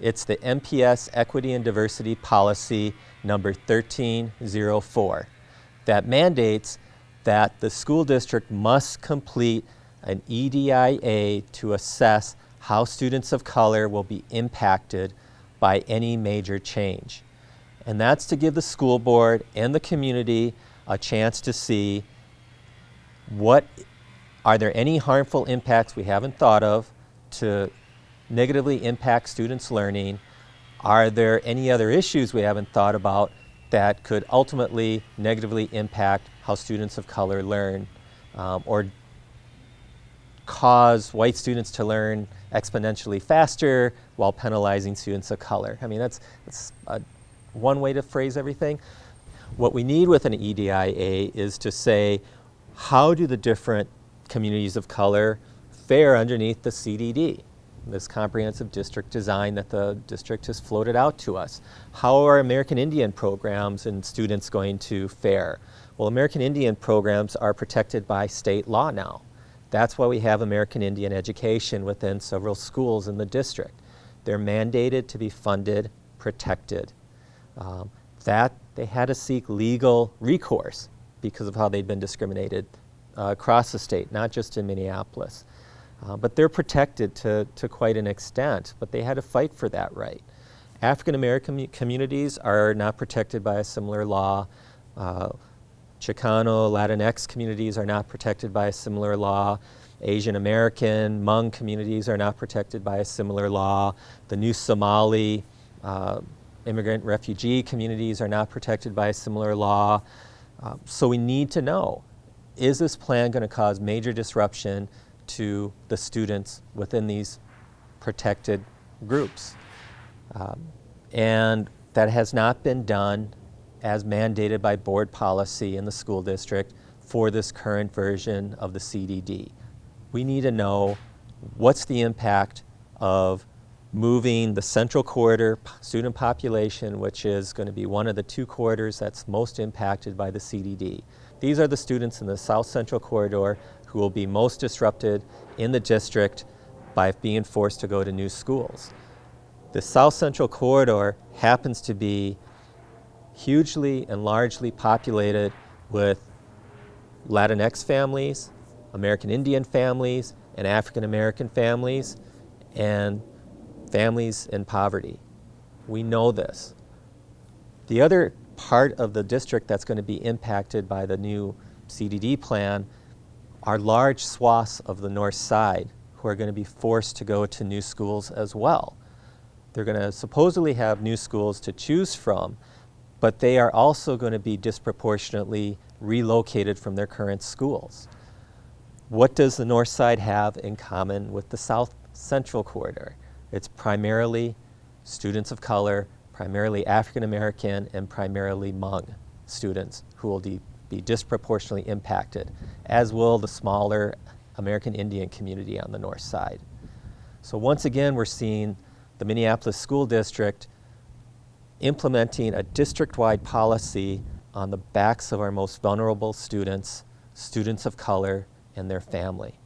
It's the MPS Equity and Diversity Policy number 1304 that mandates that the school district must complete an EDIA to assess how students of color will be impacted by any major change. And that's to give the school board and the community a chance to see are there any harmful impacts we haven't thought of to negatively impact students' learning? Are there any other issues we haven't thought about that could ultimately negatively impact how students of color learn, or cause white students to learn exponentially faster while penalizing students of color? I mean, that's one way to phrase everything. What we need with an EDIA is to say, how do the different communities of color fare underneath the CDD, this comprehensive district design that the district has floated out to us? How are American Indian programs and students going to fare? Well, American Indian programs are protected by state law now. That's why we have American Indian education within several schools in the district. They're mandated to be funded, protected. That they had to seek legal recourse because of how they'd been discriminated across the state, not just in Minneapolis. But they're protected to quite an extent, but they had to fight for that right. African American communities are not protected by a similar law. Chicano, Latinx communities are not protected by a similar law. Asian American, Hmong communities are not protected by a similar law. The new Somali immigrant refugee communities are not protected by a similar law. So we need to know, is this plan going to cause major disruption to the students within these protected groups? And that has not been done as mandated by board policy in the school district for this current version of the CDD. We need to know what's the impact of moving the central corridor student population, which is going to be one of the two corridors that's most impacted by the CDD. These are the students in the South Central Corridor who will be most disrupted in the district by being forced to go to new schools. The South Central Corridor happens to be hugely and largely populated with Latinx families, American Indian families, and African American families, and families in poverty. We know this. The other part of the district that's going to be impacted by the new CDD plan are large swaths of the north side who are going to be forced to go to new schools as well. They're going to supposedly have new schools to choose from, but they are also going to be disproportionately relocated from their current schools. What does the north side have in common with the South Central Corridor? It's primarily students of color, primarily African American, and primarily Hmong students who will be disproportionately impacted, as will the smaller American Indian community on the north side. So once again, we're seeing the Minneapolis School District implementing a district-wide policy on the backs of our most vulnerable students, students of color, and their family.